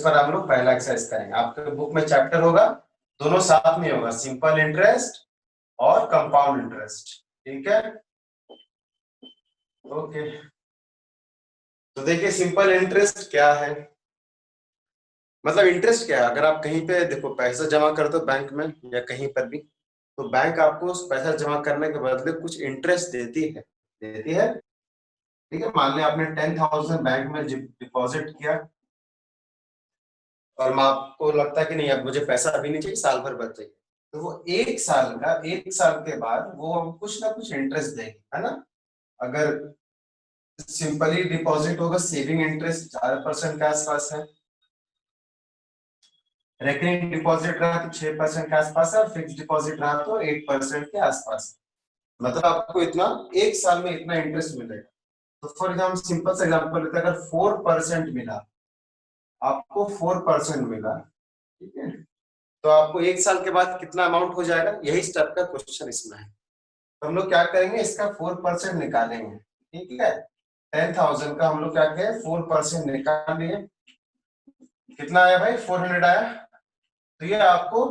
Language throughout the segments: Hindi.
पर हम लोग पहला एक्सरसाइज करेंगे। आपके बुक में चैप्टर होगा, दोनों साथ में होगा, सिंपल इंटरेस्ट और कंपाउंड इंटरेस्ट। ठीक है, ओके। तो देखिए सिंपल इंटरेस्ट क्या है, मतलब इंटरेस्ट क्या है। अगर आप कहीं पे देखो पैसा जमा करते हो बैंक में या कहीं पर भी, तो बैंक आपको उस पैसा जमा करने के बदले कुछ इंटरेस्ट देती है। ठीक है, मान लिया आपने 10,000 बैंक में डिपॉजिट किया और आपको लगता है कि नहीं अब मुझे पैसा अभी नहीं चाहिए, साल भर बच जाएगी, तो वो एक साल के बाद वो हमको कुछ ना कुछ इंटरेस्ट देगी, है ना। अगर सिंपली डिपॉजिट होगा, सेविंग इंटरेस्ट 4% के आसपास है, रेकरिंग डिपॉजिट रहा तो 6% के आसपास है, और फिक्स डिपॉजिट रहा तो 8% के आसपास। मतलब आपको इतना एक साल में इतना इंटरेस्ट मिलेगा। तो फॉर एग्जाम्पल सिंपल सा एग्जाम्पल लेते हैं, अगर 4% मिला, आपको 4% मिला, ठीक है, तो आपको एक साल के बाद कितना अमाउंट हो जाएगा, यही स्टेप का क्वेश्चन इसमें है। तो हम लोग क्या करेंगे, इसका 4% निकालेंगे। ठीक है, 10,000 का हम लोग क्या करें, 4% निकाल लिए, कितना आया भाई, 400 आया। तो ये आपको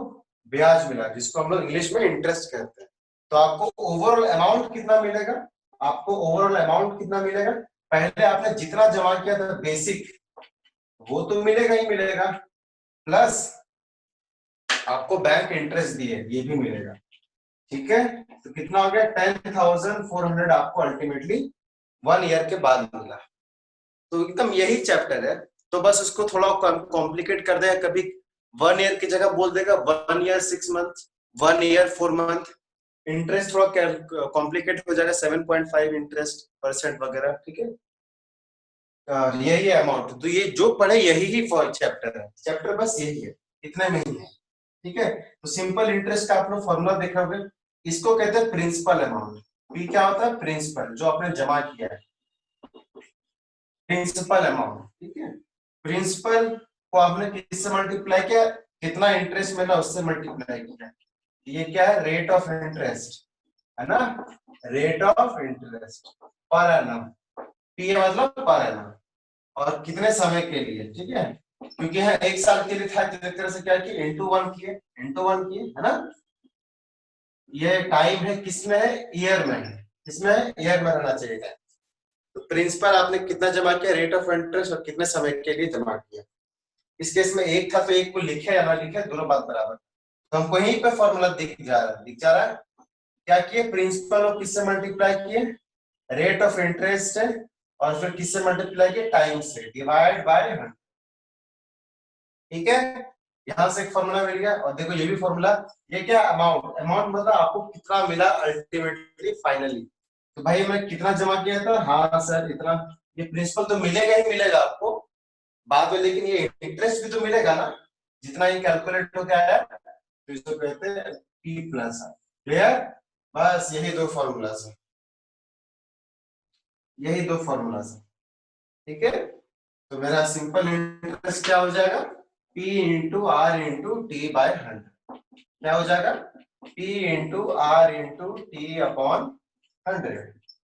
ब्याज मिला, जिसको हम लोग इंग्लिश में इंटरेस्ट कहते हैं। तो आपको ओवरऑल अमाउंट कितना मिलेगा, पहले आपने जितना जमा किया था बेसिक, वो तो मिलेगा ही मिलेगा, प्लस आपको बैंक इंटरेस्ट दिए, ये भी मिलेगा। ठीक है, तो कितना हो गया, 10,400 आपको अल्टीमेटली 1 ईयर के बाद मिला। तो एकदम यही चैप्टर है, तो बस उसको थोड़ा कॉम्प्लिकेट कर देगा, कभी 1 ईयर की जगह बोल देगा 1 year 6 month, 1 year 4 month. Interest थोड़ा कॉम्प्लिकेट हो जाएगा, 7.5 इंटरेस्ट परसेंट वगैरह। ठीक है, यही है अमाउंट। तो ये जो पढ़े यही ही चैप्टर है, चैप्टर बस यही है, इतने में ही है। ठीक है, तो सिंपल इंटरेस्ट का आप लोग फॉर्मूला देखोगे, इसको कहते हैं प्रिंसिपल अमाउंट। पी क्या होता है, प्रिंसिपल, जो आपने जमा किया है, प्रिंसिपल अमाउंट। ठीक है, प्रिंसिपल को आपने किससे मल्टीप्लाई किया, कितना इंटरेस्ट मिला उससे मल्टीप्लाई किया। ये क्या है, रेट ऑफ इंटरेस्ट, है ना, rate of interest per annum. P मतलब पर एनम, और कितने समय के लिए। ठीक है, क्योंकि यहाँ एक साल के लिए था, तो एक तरह से क्या किए, इंटू वन किए, है ना। ये टाइम है, किसमें है, ईयर में है, किसमें है, ईयर में रहना चाहिए। तो प्रिंसिपल आपने कितना जमा किया, रेट ऑफ इंटरेस्ट, और कितने समय के लिए जमा किया। इस केस में एक था तो एक को लिखे या ना लिखे, दोनों बात बराबर। तो हमको यहीं पे फॉर्मूला दिख जा रहा है। क्या किए, प्रिंसिपल और किससे मल्टीप्लाई किए, रेट ऑफ इंटरेस्ट है, और फिर किससे मल्टीप्लाई किए, टाइम से, डिवाइड बाय 100। ठीक है, यहां से एक फॉर्मूला मिल गया। और देखो ये भी फॉर्मूला, ये क्या, अमाउंट मतलब आपको कितना मिला अल्टीमेटली फाइनली। तो भाई मैं कितना जमा किया था, हाँ सर इतना। ये प्रिंसिपल तो मिलेगा ही मिलेगा आपको बाद में, लेकिन ये इंटरेस्ट भी तो मिलेगा ना, जितना ये कैलकुलेट होकर आया। तो इसको कहते हैं पी प्लस। क्लियर, बस यही दो फॉर्मूला है, यही दो फॉर्मूला है। ठीक है, तो मेरा सिंपल इंटरेस्ट क्या हो जाएगा, P into R into T by 100। क्या हो जाएगा, P into R into T upon 100।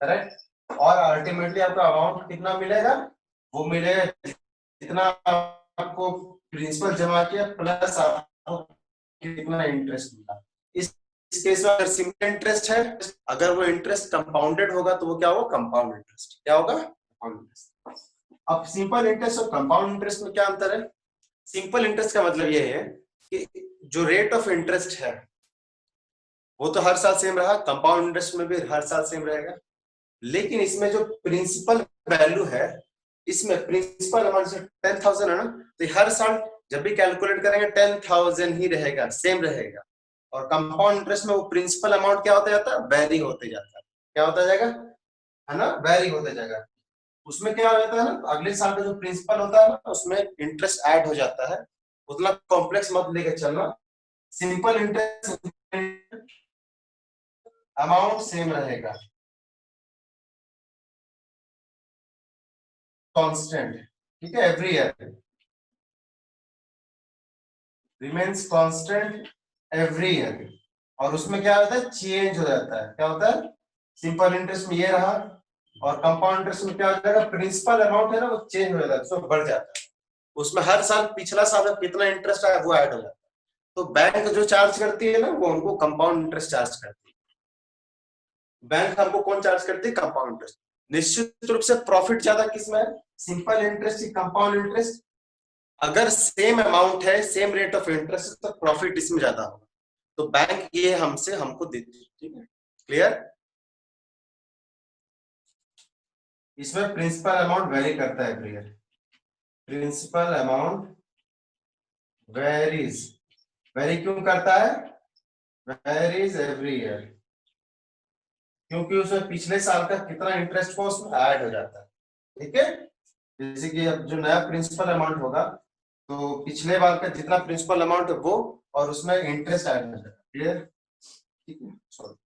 Correct, और अल्टीमेटली आपका अमाउंट कितना मिलेगा, वो मिलेगा जितना आपको प्रिंसिपल जमा किया प्लस आपको कितना इंटरेस्ट मिला। इस केस में अगर सिंपल इंटरेस्ट है, अगर वो इंटरेस्ट कंपाउंडेड होगा तो वो क्या होगा, कंपाउंड इंटरेस्ट। क्या होगा, कंपाउंड इंटरेस्ट। अब सिंपल इंटरेस्ट और कंपाउंड इंटरेस्ट में क्या अंतर है। सिंपल इंटरेस्ट का मतलब ये है कि जो रेट ऑफ इंटरेस्ट है वो तो हर साल सेम रहा, कंपाउंड इंटरेस्ट में भी हर साल सेम रहेगा। लेकिन इसमें जो प्रिंसिपल वैल्यू है, इसमें प्रिंसिपल अमाउंट से 10,000 है ना, तो हर साल जब भी कैलकुलेट करेंगे 10,000 ही रहेगा, सेम रहेगा। और कंपाउंड इंटरेस्ट में वो प्रिंसिपल अमाउंट क्या होता जाता है, वेरी होते जाता है। क्या होता जाएगा, है ना, वेरी होते जाएगा। उसमें क्या रहता है ना, अगले साल का जो प्रिंसिपल होता है ना, उसमें इंटरेस्ट ऐड हो जाता है। उतना कॉम्प्लेक्स मत लेके चलना, सिंपल इंटरेस्ट अमाउंट सेम रहेगा, कांस्टेंट। ठीक है, every year remains constant every year. और उसमें क्या होता है, चेंज हो जाता है। क्या होता है, सिंपल इंटरेस्ट में ये रहा, और कंपाउंड इंटरेस्ट में क्या हो जाएगा, प्रिंसिपल अमाउंट है ना वो चेंज हो जाता है, तो बढ़ जाता है। उसमें हर साल पिछला साल में कितना इंटरेस्ट आया वो ऐड हो जाता है। तो बैंक जो चार्ज करती है ना वो हमको कंपाउंड इंटरेस्ट चार्ज करती है। बैंक हमको कौन चार्ज करती है? Compound interest. निश्चित रूप से प्रॉफिट ज्यादा किसमें है? Simple interest, compound interest. अगर सेम अमाउंट है, सेम रेट ऑफ इंटरेस्ट, तो प्रॉफिट इसमें ज्यादा होगा। तो बैंक ये हमसे हमको देती है। ठीक है, क्लियर? इसमें प्रिंसिपल अमाउंट वेरी करता है every year. Principal amount varies, vary क्यों करता है? वेरीज एवरी ईयर, क्योंकि उसमें पिछले साल का कितना इंटरेस्ट को उसमें ऐड हो जाता है। ठीक है, जैसे कि अब जो नया प्रिंसिपल अमाउंट होगा तो पिछले बार का जितना प्रिंसिपल अमाउंट है वो और उसमें इंटरेस्ट ऐड हो जाएगा। क्लियर? ठीक है, सॉरी,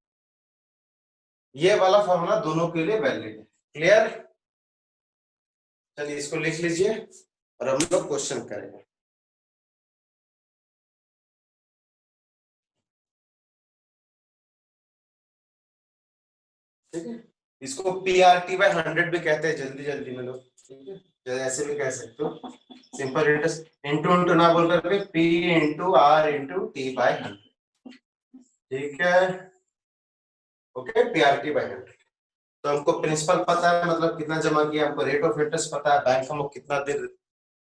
ये वाला फॉर्मूला दोनों के लिए वैलिड है। क्लियर? चलिए इसको लिख लीजिए और हम लोग क्वेश्चन करेंगे। ठीक है, इसको PRT बाय 100 भी कहते हैं जल्दी जल्दी में लोग। ठीक है, ऐसे भी कह सकते हो, सिंपल इंटरेस्ट इंटू इंटू ना बोल करके P into R into T by 100। ठीक है, ओके, PRT बाय 100। तो हमको प्रिंसिपल पता है, मतलब कितना जमा किया, हमको रेट ऑफ इंटरेस्ट पता है, बैंक हमको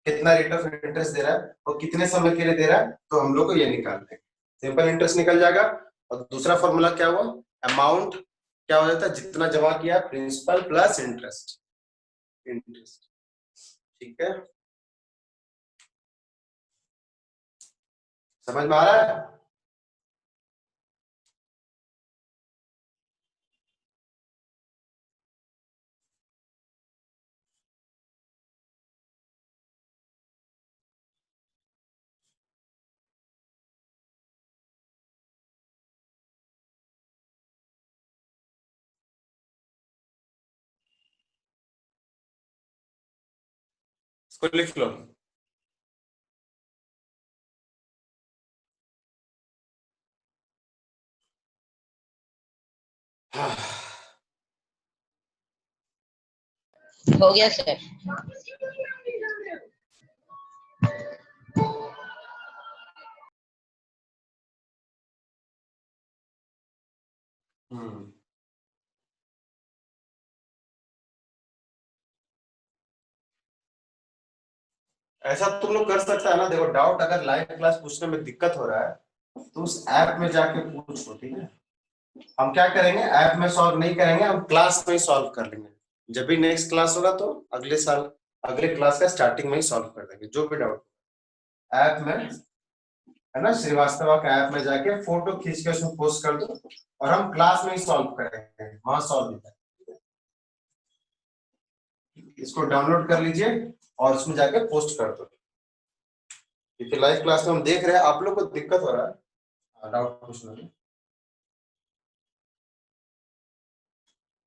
कितना रेट ऑफ इंटरेस्ट दे रहा है और कितने समय के लिए दे रहा है, तो हम लोग को ये निकालना है। सिंपल इंटरेस्ट निकल जाएगा। और दूसरा फॉर्मूला क्या हुआ? अमाउंट क्या हो जाता है? जितना जमा किया, प्रिंसिपल प्लस इंटरेस्ट। इंटरेस्ट, ठीक है, समझ में आ रहा है? इसको लिख लो। हाँ। हो गया सर। हम्म, ऐसा तुम लोग कर सकता है ना, देखो डाउट अगर लाइव क्लास पूछने में दिक्कत हो रहा है तो उस ऐप में जाके पूछो। ठीक है, हम क्या करेंगे, ऐप में सॉल्व नहीं करेंगे, हम क्लास में ही सॉल्व कर लेंगे। जब भी नेक्स्ट क्लास होगा तो अगले साल अगले क्लास का स्टार्टिंग में ही सॉल्व कर देंगे जो भी डाउट ऐप में, है ना। श्रीवास्तव का ऐप में जाके फोटो खींच के उसमें पोस्ट कर दो और हम क्लास में ही सॉल्व करेंगे, वहां सॉल्व नहीं करेंगे। इसको डाउनलोड कर लीजिए और उसमें जाके पोस्ट कर दो, क्योंकि लाइव क्लास में हम देख रहे हैं आप लोग को दिक्कत हो रहा है डाउट पूछने में।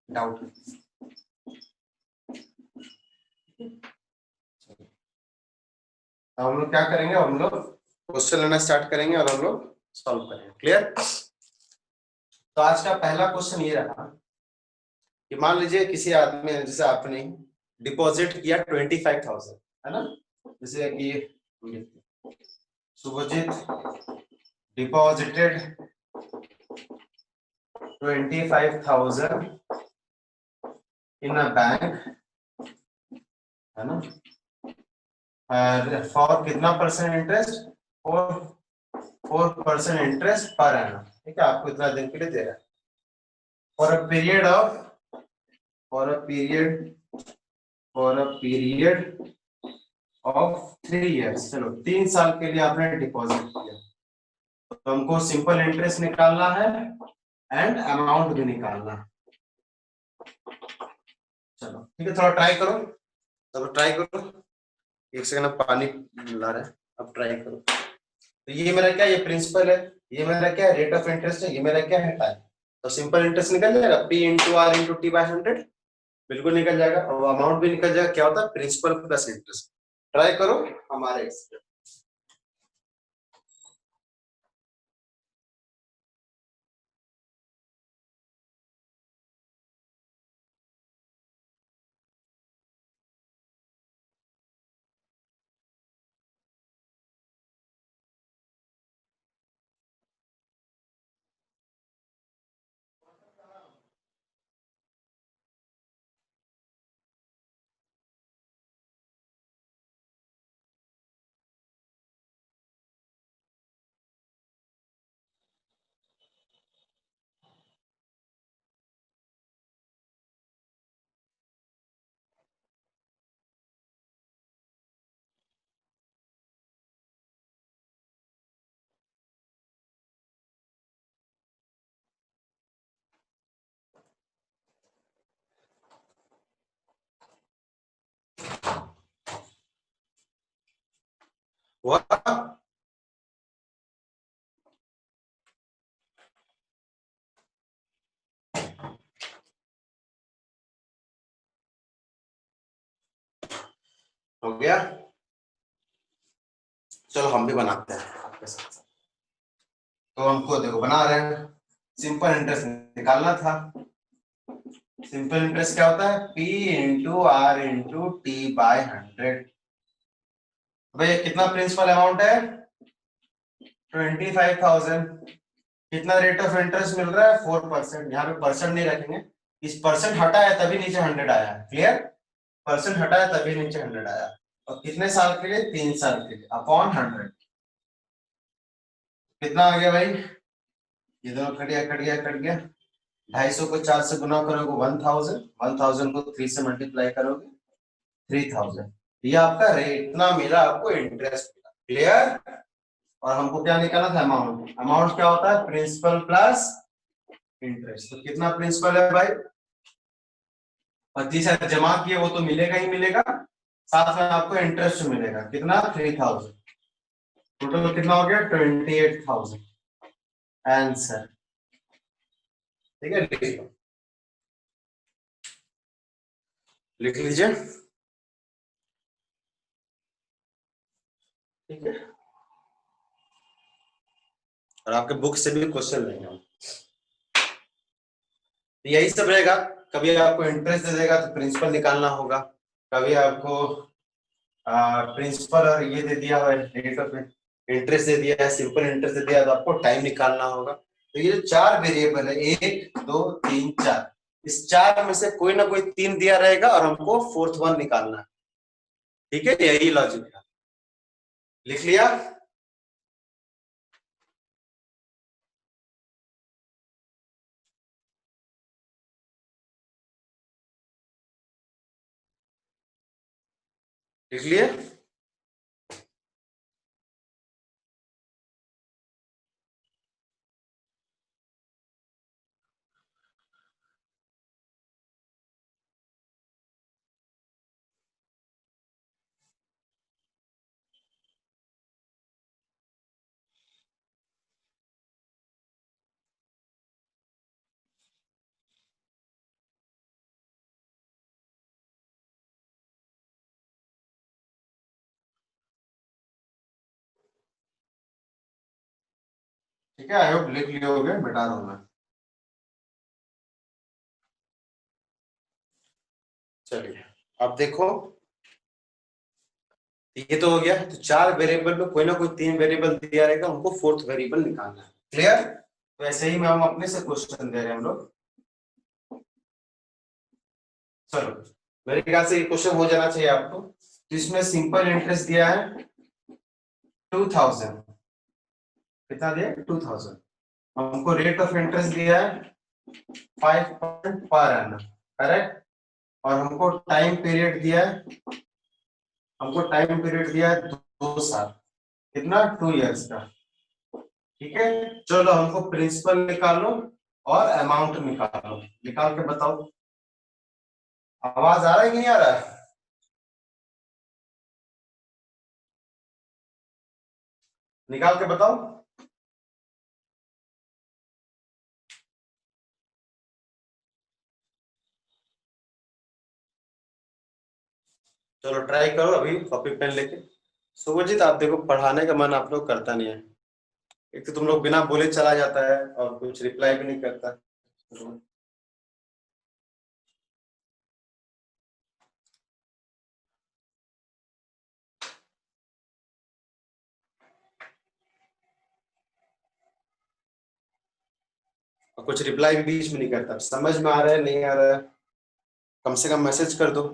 डाउट हम लोग क्या करेंगे, हम लोग क्वेश्चन लेना स्टार्ट करेंगे और हम लोग सॉल्व करेंगे। क्लियर? तो आज का पहला क्वेश्चन ये रहा कि मान लीजिए किसी आदमी ने, जैसे आपने डिपॉजिट किया 25,000, है ना। जैसे कि Subhajit deposited 25,000 in a bank, है ना, फॉर कितना percent interest? 4% interest per annum. ठीक है, आपको इतना दिन के लिए दे रहा है for a period of, for a period for a period of 3 years. चलो 3 साल के लिए आपने डिपॉजिट किया, तो हमको सिंपल इंटरेस्ट निकालना है एंड अमाउंट भी निकालना है। चलो ठीक है, थोड़ा ट्राई करो, तब ट्राई करो। एक सेकंड, पानी ला रहा है, अब ट्राई करो। तो ये मेरा क्या, ये प्रिंसिपल है, ये मेरा क्या रेट ऑफ इंटरेस्ट है, ये मेरा क्या है टाइम। तो सिंपल इंटरेस्ट निकल जाएगा P into R into T by 100, बिल्कुल निकल जाएगा। और अमाउंट भी निकल जाएगा, क्या होता है? Principal plus interest. ट्राई करो हमारे हुआ? हो गया? चलो हम भी बनाते हैं आपके साथ। तो हमको देखो बना रहे हैं, सिंपल इंटरेस्ट निकालना था। सिंपल इंटरेस्ट क्या होता है? P into R into T by 100। भाई कितना प्रिंसिपल अमाउंट है? 25,000। कितना रेट ऑफ इंटरेस्ट मिल रहा है? 4%। यहाँ पे परसेंट नहीं रखेंगे, इस परसेंट हटा है तभी नीचे 100 आया। क्लियर? परसेंट हटा है तभी नीचे 100 आया। और कितने साल के लिए? 3 साल के लिए, अपॉन 100। कितना आ गया भाई? ये दोनों कट गया कट गया कट गया। 250 को 4 से गुना करोगे 1000, 1000 को 3 से मल्टीप्लाई करोगे 3000। ये आपका रेट इतना मिला, आपको इंटरेस्ट मिला। क्लियर? और हमको क्या निकालना था? अमाउंट। अमाउंट क्या होता है? Principal plus interest. तो कितना प्रिंसिपल है भाई? 25,000 जमा किए, वो तो मिलेगा ही मिलेगा, साथ में आपको इंटरेस्ट मिलेगा। कितना? 3000। टोटल कितना हो गया? 28,000 आंसर। ठीक है, लिख लीजिए। ठीक है, और आपके बुक से भी क्वेश्चन लेंगे हम। यही सब रहेगा। कभी आपको इंटरेस्ट दे देगा तो प्रिंसिपल निकालना होगा, कभी आपको प्रिंसिपल और ये दे दिया है, रेट ऑफ इंटरेस्ट दे दिया है, सिंपल इंटरेस्ट दे दिया है, तो आपको टाइम निकालना होगा। तो ये जो 4 वेरिएबल है, 1 2 3 4, इस 4 में से कोई ना कोई 3 दिया रहेगा और हमको फोर्थ वन निकालना है। ठीक है, यही लॉजिक है। लिख लिया? लिख लिए? ठीक है, आई होप लिख लिए होगे, बता रहा हूं मैं। चलिए अब देखो, ये तो हो गया। तो 4 वेरिएबल में कोई ना कोई 3 वेरिएबल दिया रहेगा, हमको फोर्थ वेरिएबल निकालना है। क्लियर? तो ऐसे ही में हम अपने से क्वेश्चन दे रहे हैं हम लोग। चलो, मेरे ख्याल से ये क्वेश्चन हो जाना चाहिए आपको। तो इसमें सिंपल इंटरेस्ट दिया है 2000। कितना दिया? 2000। हमको रेट ऑफ इंटरेस्ट दिया है 5% पर एनम। करेक्ट? और हमको टाइम पीरियड दिया है, हमको टाइम पीरियड दिया है 2 साल। कितना? 2 इयर्स का। ठीक है, चलो हमको प्रिंसिपल निकालो और अमाउंट निकालो। निकाल के बताओ। आवाज आ रहा है कि नहीं आ रहा है? निकाल के बताओ। चलो ट्राई करो अभी कॉपी पेन लेके। सुभजीत, आप देखो पढ़ाने का मन आप लोग करता नहीं है। एक तो तुम लोग बिना बोले चला जाता है और कुछ रिप्लाई भी नहीं करता। और कुछ रिप्लाई भी बीच में नहीं करता। समझ में आ रहा है नहीं आ रहा है, कम से कम मैसेज कर दो।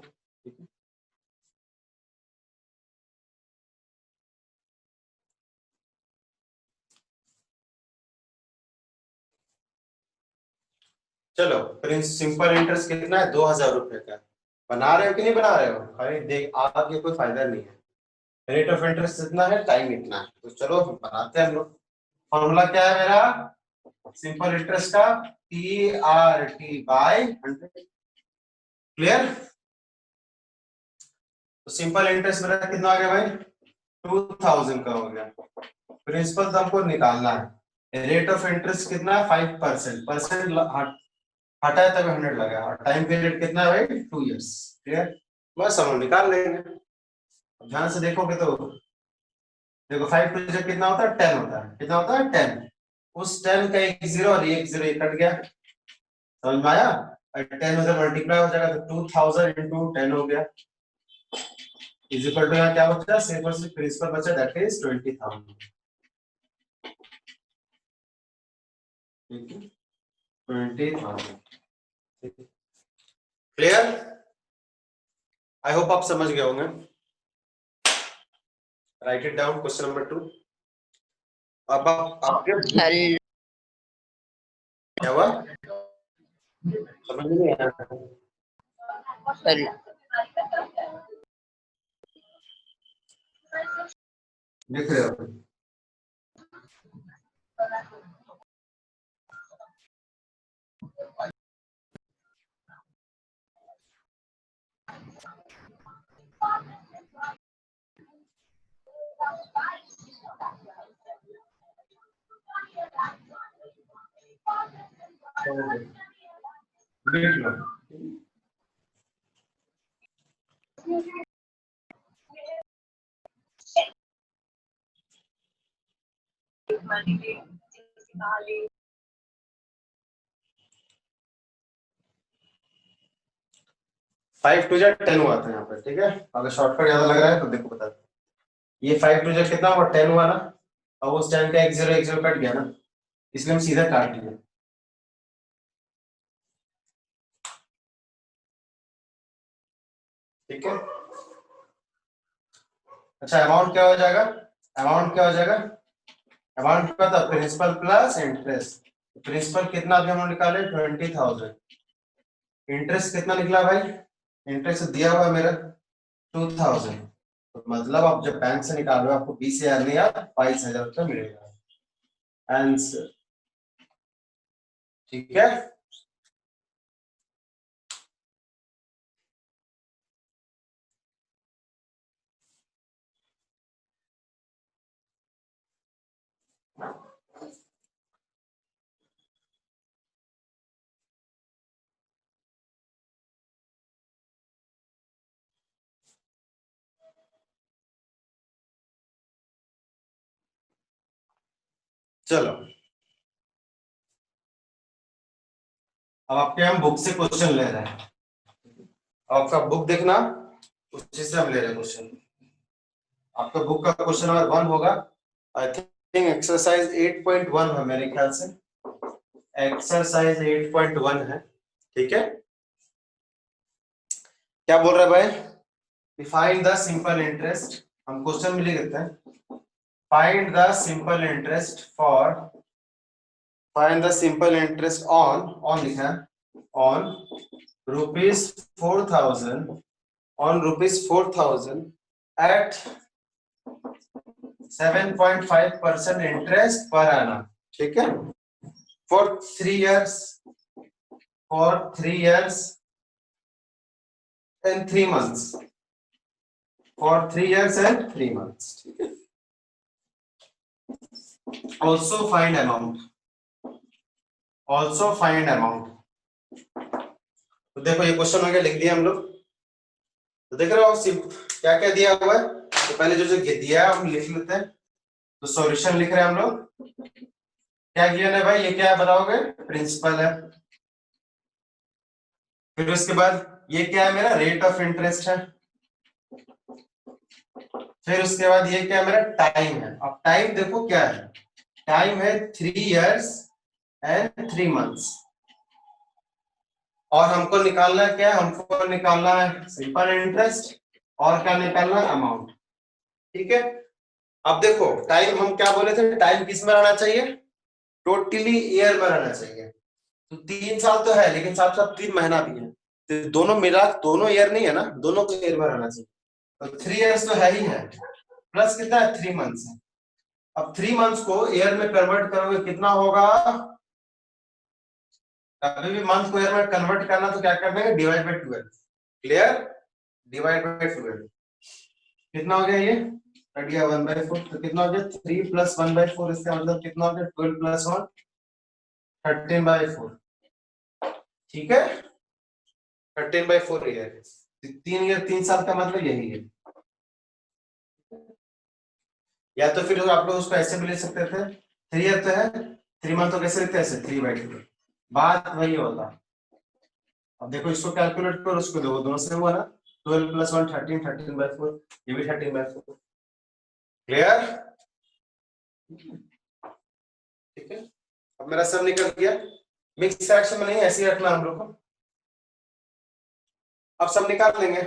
चलो, सिंपल इंटरेस्ट कितना है? 2000 रुपए का। बना रहे हो कि नहीं बना रहे हो? अरे देख, आगे कोई फायदा नहीं है। रेट ऑफ इंटरेस्ट इतना है, टाइम इतना है, तो चलो बनाते हैं हम लोग। फॉर्मूला क्या है मेरा सिंपल इंटरेस्ट का? TRT by 100। क्लियर? तो सिंपल इंटरेस्ट मेरा कितना आ गया भाई? 2000 का हो गया। प्रिंसिपल तो हमको निकालना है। रेट ऑफ इंटरेस्ट कितना है 5%, परसेंट हटा है तब 100 लगा, और टाइम पीरियड कितना है भाई 2 इयर्स। क्लियर, बस हम निकाल लेंगे। ध्यान से देखोगे तो देखो 5 टू जब कितना होता है 10 होता है, कितना होता है 10। उस 10 का एक जीरो और एक जीरो कट गया, समझ में आया। 10 उधर मल्टीप्लाई हो जाएगा तो 2000 इंटू 10 हो गया, इज इक्वल टू क्या बचा, सिर्फ और सिर्फ प्रिंसिपल बचा, दैट इज 20,000। ठीक है 20,000। क्लियर, आई होप आप समझ गए होंगे। Right it down, question number 2। अब आपके हल क्या हुआ, समझ में नहीं आया। हल लिख रहे हो, देख लो। फाइव टू जा 10 हुआ था यहाँ पे, ठीक है। अगर शॉर्टकट ज्यादा लग रहा है तो देखो बता दो। ये 5 टू जा कितना हुआ 10 हुआ ना, अब उस टाइम का एक जीरो कट गया ना, इसलिए हम सीधा काट लिए। ठीक है, अच्छा अमाउंट क्या हो जाएगा, अमाउंट क्या हो जाएगा, अमाउंट क्या था प्रिंसिपल प्लस इंटरेस्ट। प्रिंसिपल कितना अभी हम निकाले 20,000, इंटरेस्ट कितना निकला भाई, इंटरेस्ट दिया हुआ है मेरा 2000, तो मतलब आप जब बैंक से निकालो आपको 20,000 नहीं यार 22,000 रुपया मिलेगा आंसर। ठीक है, चलो अब आपके हम बुक से क्वेश्चन ले रहे हैं, आपका बुक देखना, उसी से हम ले रहे हैं क्वेश्चन। आपका बुक का क्वेश्चन नंबर 1 होगा, आई थिंक एक्सरसाइज 8.1 है मेरे ख्याल से, एक्सरसाइज 8.1 है। ठीक है, क्या बोल रहा है भाई, डिफाइन द सिंपल इंटरेस्ट, हम क्वेश्चन में लिख देते हैं, find the simple interest for, find the simple interest on लिखा है, on rupees 4,000, on rupees 4,000 at 7.5% interest per annum। ठीक है, for 3 years, for 3 years and 3 months, for 3 years and 3 months। ठीक है, also find amount, also find amount। तो देखो ये क्वेश्चन हो गया, लिख दिया हम लोग, तो देख रहे हो क्या क्या दिया हुआ है, तो पहले जो दिया है हम लिख लेते हैं, तो सॉल्यूशन लिख रहे हैं हम लोग, क्या गिवन है भाई, ये क्या है बताओगे, प्रिंसिपल है, फिर उसके बाद ये क्या है मेरा रेट ऑफ इंटरेस्ट है, फिर उसके बाद ये क्या है मेरा टाइम है। अब टाइम देखो क्या है, टाइम है 3 years and 3 months, और हमको निकालना है क्या, हमको निकालना है सिंपल इंटरेस्ट, और क्या निकालना है अमाउंट। ठीक है, अब देखो टाइम हम क्या बोले थे, टाइम किस में रहना चाहिए, टोटली ईयर में रहना चाहिए, तो 3 साल तो है लेकिन साथ साथ 3 महीना भी है, तो दोनों मिला, दोनों ईयर नहीं है ना, दोनों को ईयर में रहना चाहिए, तो 3 years तो है ही है, प्लस कितना है 3 months है। अब 3 months को ईयर में कन्वर्ट करोगे कितना होगा, कभी भी मंथ को ईयर में कन्वर्ट करना तो क्या कर देंगे, divide by 12। Clear, divide by 12 कितना हो गया ये कट गया 1/4, तो कितना हो गया 3 + 1/4, इसका मतलब कितना हो गया 12 + 1 13/4। ठीक है, 13/4 ईयर, 3 ईयर 3 साल का मतलब यही है। या तो फिर आप लोग उसको ऐसे भी ले सकते थे, 3 ईयर तो है, 3 मंथ तो कैसे लिखते हैं ऐसे 3/2, बात वही होता। अब देखो इसको कैलकुलेट करो, उसको दो, दोनों से हुआ ना, 12 + 1 13, 13/4, ये भी 13/4। क्लियर? ठीक है, अब मेरा सब निकल गया, मिक्स फ्रैक्शन में नहीं, ऐसे ही रखना हम लोग को। अब सब निकाल लेंगे।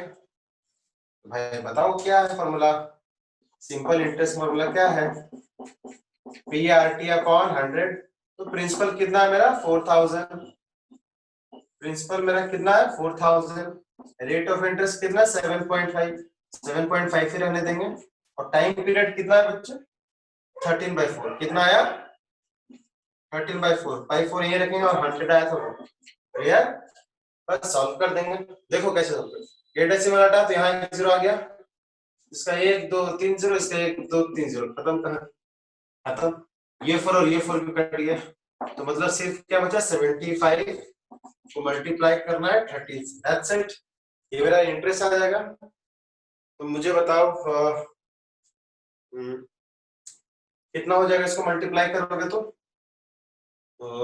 भाई बताओ क्या है फॉर्मूला, सिंपल इंटरेस्ट फॉर्मूला क्या है, PRT/100। तो प्रिंसिपल कितना है मेरा 4000, प्रिंसिपल मेरा कितना है 4000, रेट ऑफ इंटरेस्ट कितना 7.5, 7.5 ही रहने देंगे, और टाइम पीरियड कितना है बच्चे 13/4, कितना आया 13/4, 4 ये रखेंगे और 100 आया तो क्लियर, बस सॉल्व कर देंगे। देखो कैसे सॉल्व करें, ये डेसिमल हटा तो यहाँ 1 0 आ गया, इसका 1 2 3 0, इसका 1 2 3 0, खत्म, कहां खत्म, ये 4 और ये 4 भी कट गया, तो मतलब सिर्फ क्या बचा 75 को मल्टीप्लाई करना है 30 से, दैट्स इट, ये मेरा इंटरेस्ट आ जाएगा। तो मुझे बताओ कितना हो जाएगा, इसको मल्टीप्लाई करोगे तो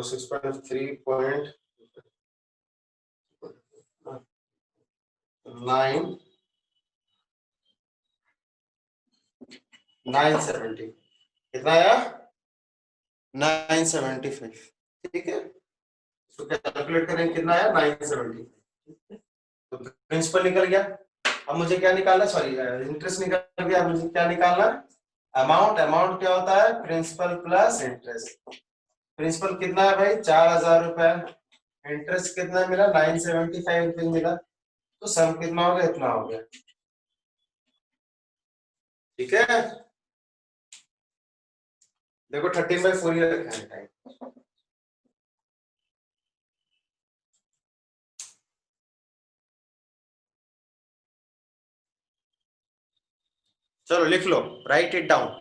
6.970, कितना आया 975, ठीक है, तो कैलकुलेट करेंगे कितना आया 970, तो प्रिंसिपल निकल गया। अब मुझे क्या निकालना, सॉरी इंटरेस्ट निकल गया, मुझे क्या निकालना, अमाउंट, अमाउंट क्या होता है प्रिंसिपल प्लस इंटरेस्ट, प्रिंसिपल कितना है भाई 4000 रुपए, इंटरेस्ट कितना मिला 975 रुपए मिला, तो सम कितना हो गया, इतना हो गया, ठीक है। देखो 13/4 ही रखा है टाइम, चलो लिख लो, राइट इट डाउन।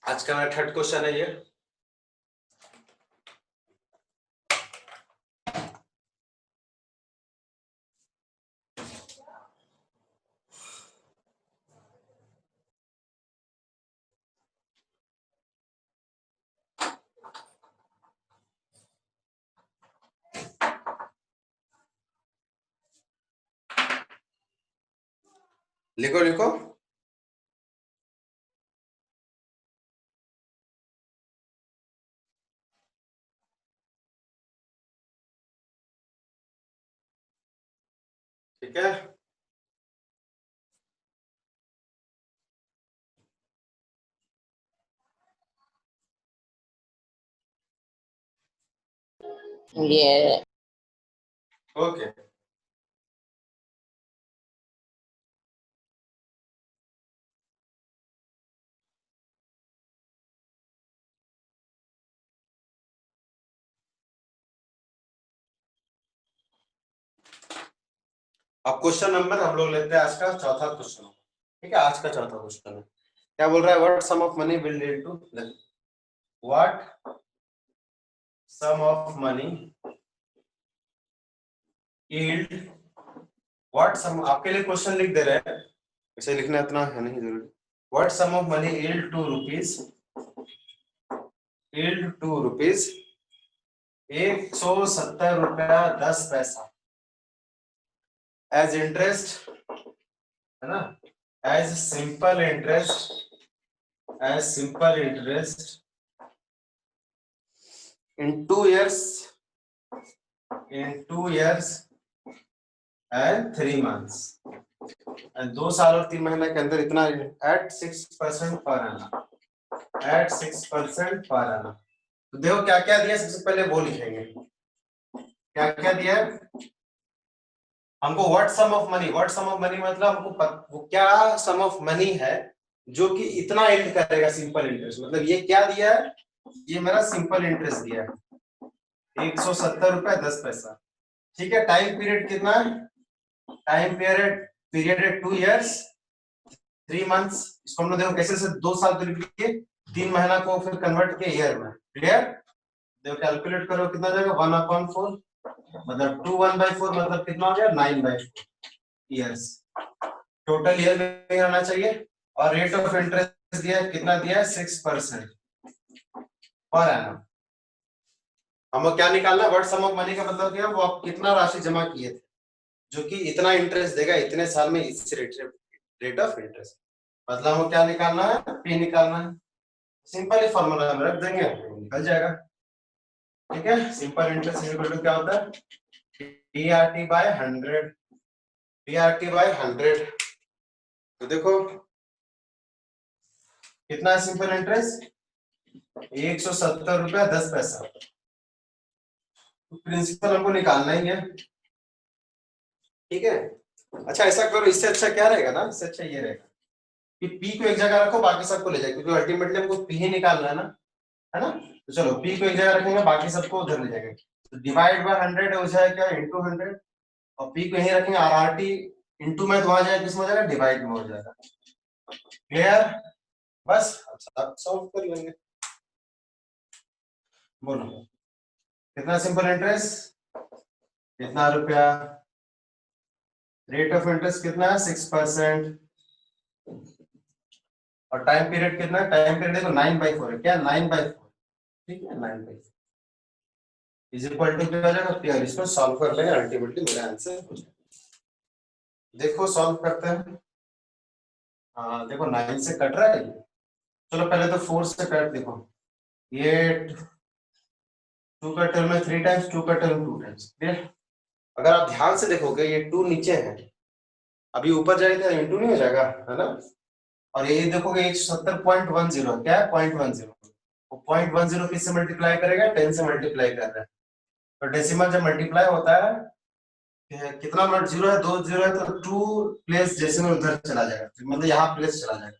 आज का मेरा थर्ड क्वेश्चन है ये, लिखो लिखो, ठीक है, Yeah. ओके। अब क्वेश्चन नंबर हम लोग लेते हैं आज का चौथा क्वेश्चन, ठीक है, आज का चौथा क्वेश्चन है, क्या बोल रहा है, what sum of money will lead to, what sum of money yield, what sum, आपके लिए क्वेश्चन लिख दे रहे हैं, इसे लिखना इतना है नहीं जरूरी, what sum of money yield 2 rupees, yield 2 rupees 170 रुपया 10 पैसा एज इंटरेस्ट, है ना, as simple interest, as simple interest in 2 years, in 2 years and 3 months, and 2 साल और 3 महीने के अंदर इतना eight 6% per annum, eight 6% per annum. तो देखो क्या क्या दिया, सबसे पहले वो लिखेंगे क्या क्या दिया है हमको। What sum of money, what sum of money मतलब हमको वो क्या सम ऑफ मनी है जो कि इतना एंड करेगा सिंपल इंटरेस्ट। मतलब ये क्या दिया है, ये मेरा सिंपल इंटरेस्ट दिया है 170 रुपए 10 पैसा। ठीक है, टाइम पीरियड कितना है, टाइम पीरियड है 2 इयर्स 3 मंथ्स। इसको हम लोग देखो कैसे से 2 साल तो लिख लिए, 3 महीना को फिर कन्वर्ट किया ईयर में। क्लियर, देखो कैलकुलेट करो कितना जाएगा 1/4, मतलब 2 1/4 मतलब कितना हो गया 9/4 इयर्स। टोटल ईयर में आना चाहिए। और रेट ऑफ इंटरेस्ट दिया है, कितना दिया है 6% पर एनम। हमको क्या निकालना है, व्हाट सम ऑफ मनी का मतलब क्या है, वो आप कितना राशि जमा किए थे जो कि इतना इंटरेस्ट देगा इतने साल में इस रेट ऑफ इंटरेस्ट। मतलब हमको क्या निकालना है, पी निकालना है। सिंपल ही फॉर्मूला हम रख देंगे, निकल जाएगा। ठीक है, सिंपल इंटरेस्ट इक्वल टू क्या होता है, टीआरटी बाय 100, टीआरटी बाय 100। तो देखो कितना है सिंपल इंटरेस्ट 170 रुपया 10 पैसा। प्रिंसिपल हमको निकालना ही है। ठीक है, अच्छा ऐसा करो, इससे अच्छा क्या रहेगा ना, इससे अच्छा ये रहेगा कि पी को एक जगह रखो बाकी सबको ले जाए, क्योंकि अल्टीमेटली हमको पी ही निकालना है ना। तो चलो पी को एक जगह रखेंगे बाकी सबको उधर ले जाएंगे। तो डिवाइड बाय 100 हो जाएगा इंटू 100, और पी को यहीं रखेंगे आरआरटी इंटू में, तो वहां जाएगा किस में हो जाएगा डिवाइड में हो जाएगा। क्लियर, बस अब सॉल्व कर लेंगे। बोलो कितना सिंपल इंटरेस्ट, कितना रुपया, रेट ऑफ इंटरेस्ट कितना है 6%, और टाइम पीरियड कितना है, टाइम पीरियड देखो 9/4 है, क्या 9/4। ठीक है 9/4 इज इक्वल टू क्या हो जाएगा, क्लियर। इसको सॉल्व कर लेंगे, अल्टीमेटली मेरा आंसर हो जाएगा। देखो सॉल्व करते हैं। हाँ देखो 9 से कट रहा है ये। चलो पहले तो 4 से कट, देखो ये 2 का टर्म में 3 टाइम्स, 2 का टर्म 2 टाइम्स। क्लियर, अगर आप ध्यान से देखोगे ये 2 नीचे है, अभी ऊपर जाएगा इंटू नहीं हो जाएगा, है ना। और ये देखोगे 170.10 क्या है 0.10, वो 0.10 किससे मल्टीप्लाई करेगा 10 से मल्टीप्लाई कर रहा है। तो डेसिमल जब मल्टीप्लाई होता है कितना मल्ट जीरो है, 2 जीरो है, तो 2 प्लेस डेसिमल उधर चला जाएगा, तो मतलब यहाँ प्लेस चला जाएगा।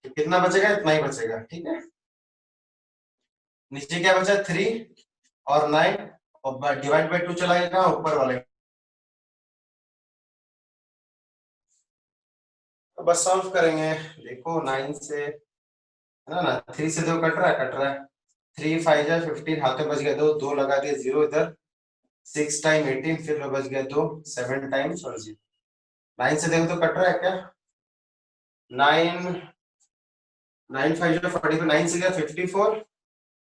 तो कितना बचेगा, इतना ही बचेगा। ठीक है, नीचे क्या बचा 3 और 9, और डिवाइड बाय 2 चला जाएगा ऊपर वाले। तो बस सॉल्व करेंगे। देखो 9 से है ना, 3 से 2 कट रहा है, कट रहा है। 3 5 जा 15, हाथ में बच गया 2, 2 लगा दिए 0 इधर, 6 टाइम 18, फिर बच गया 2, 7 टाइम्स और 0। 9 से देखो तो कट रहा है क्या, 9 9 5 जा 40, 9 से गया 54,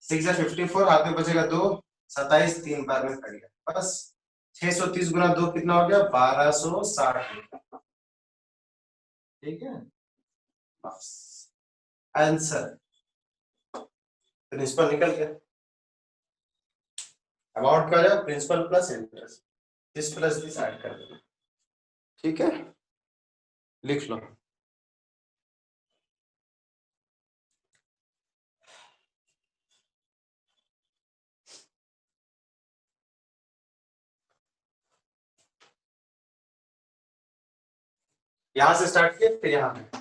6 जा 54, हाथ में बचेगा 2, 27, 3 बार में कट गया बस। 630 गुना 2 कितना हो गया 1260। ठीक है, बस आंसर प्रिंसिपल निकल गया। अमाउंट का जाए प्रिंसिपल प्लस इंटरेस्ट, इस प्लस दिस ऐड कर देना। ठीक है, लिख लो। यहां से स्टार्ट किए फिर यहां पे।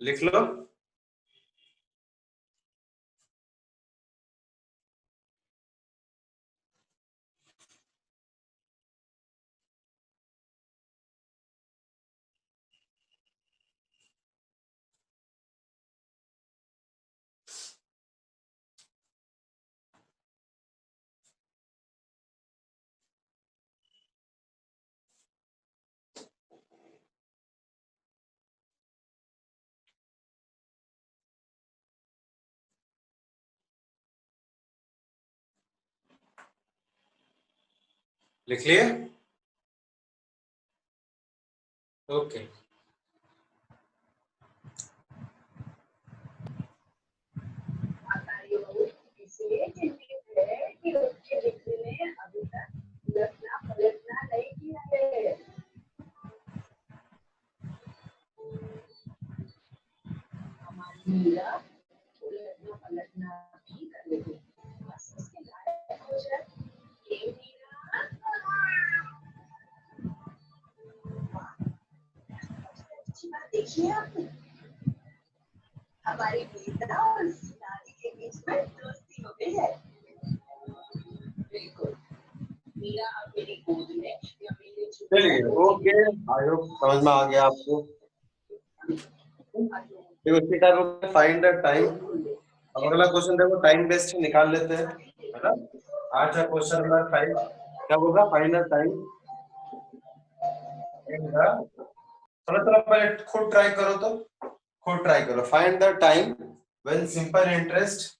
लिख लो। लिख लिए? ओके। इसलिए चिंतित है कि उसके दिखने में अभी तक उलटना पलटना नहीं किया है। हमारी मीरा उलटना पलटना भी कर लेगी। बस उसके लायक हो जाए। ये मीरा सबसे अच्छी बात देखिए आपने, हमारी मीरा और सितारे के बीच में दोस्ती हो गई है। बिल्कुल, मीरा अब मेरी गोद में या मेरे चलिए, ओके, आई होप समझ में आ गया आपको। देखो इसी टाइप फाइंड द टाइम। अब अगला क्वेश्चन देखो, टाइम बेस्ड निकाल लेते हैं, है ना। आज का क्वेश्चन नंबर 5 क्या होगा? Find the time. चलो चलो पहले खुद ट्राई करो, तो खुद ट्राई करो। Find the time when simple interest,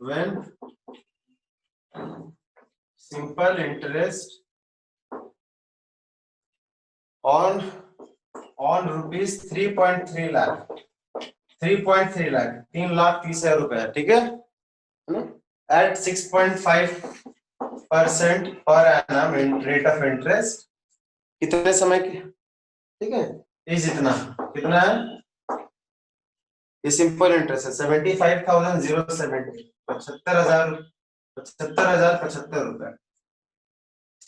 when simple interest on rupees 3.3 lakh, 3.3 lakh, 3,30,000 रुपए, ठीक है। Eight 6.5% per annum rate of interest, कितने समय की, ठीक है। इस इतना कितना है? ये सिंपल इंटरेस्ट है 75,070, 75,000, 75,075 रुपए,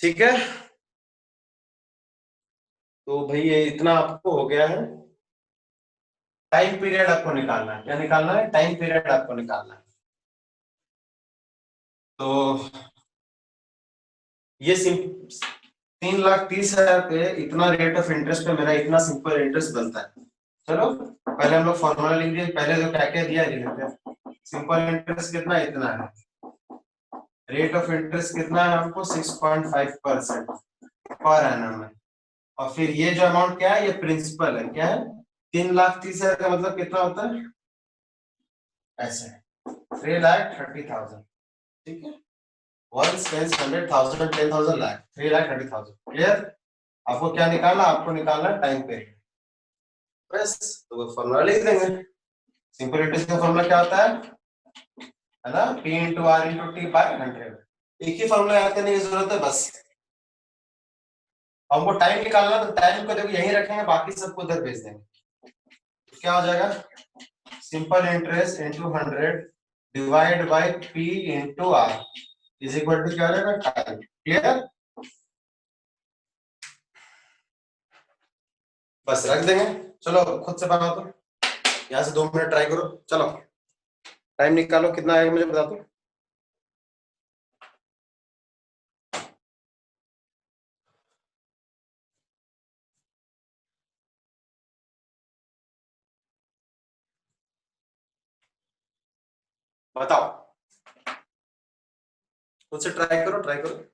ठीक है। तो भाई ये इतना आपको हो गया है। टाइम पीरियड आपको निकालना है, क्या निकालना है? टाइम पीरियड आपको निकालना है। तो ये 3,30,000 पे इतना रेट ऑफ इंटरेस्ट पे मेरा इतना सिंपल इंटरेस्ट बनता है। चलो पहले हम लोग फॉर्मूला लिख दिए, पहले जो क्या क्या दिया है लिख लेते हैं। सिंपल इंटरेस्ट कितना? इतना है। रेट ऑफ इंटरेस्ट कितना है हमको? 6.5% पर एनम है। और फिर ये जो अमाउंट क्या है? ये प्रिंसिपल है। क्या है? 3,30,000 का मतलब कितना होता है? ऐसे 3,30,000, ठीक है। 1 10 100,000 10,000 लाख 3,30,000, क्लियर। आपको क्या निकालना? आपको निकालना टाइम पीरियड, बस। तो वो फॉर्मूला लिख देंगे। सिंपल इंटरेस्ट का फॉर्मूला क्या होता है ना? P into R into T by 100। एक ही फॉर्मूला याद करने की जरूरत है, बस। हमको टाइम निकालना, तो टाइम को देखो यहीं रखेंगे, बाकी सबको उधर भेज देंगे। तो क्या हो जाएगा? Simple interest into 100 divide by P into R is equal to क्या हो जाएगा? Time, clear. बस रख देंगे। चलो खुद से बनाओ, तो यहाँ से 2 मिनट ट्राई करो। चलो टाइम निकालो, कितना आएगा मुझे बता दो। बताओ, खुद से ट्राई करो, ट्राई करो।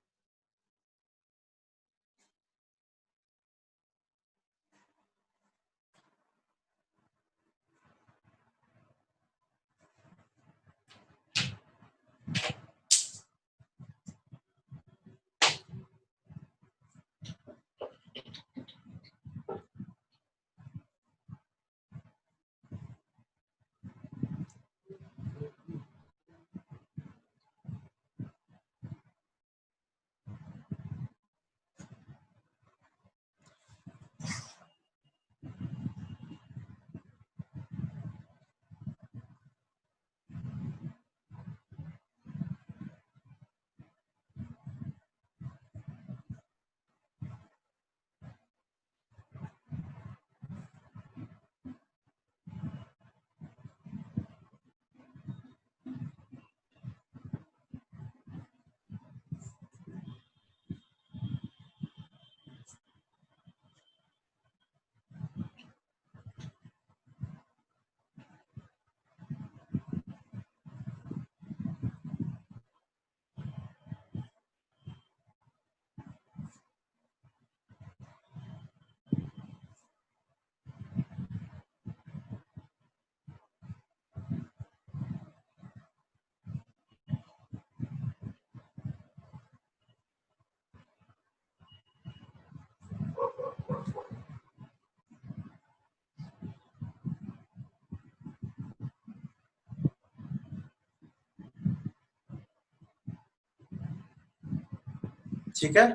ठीक है।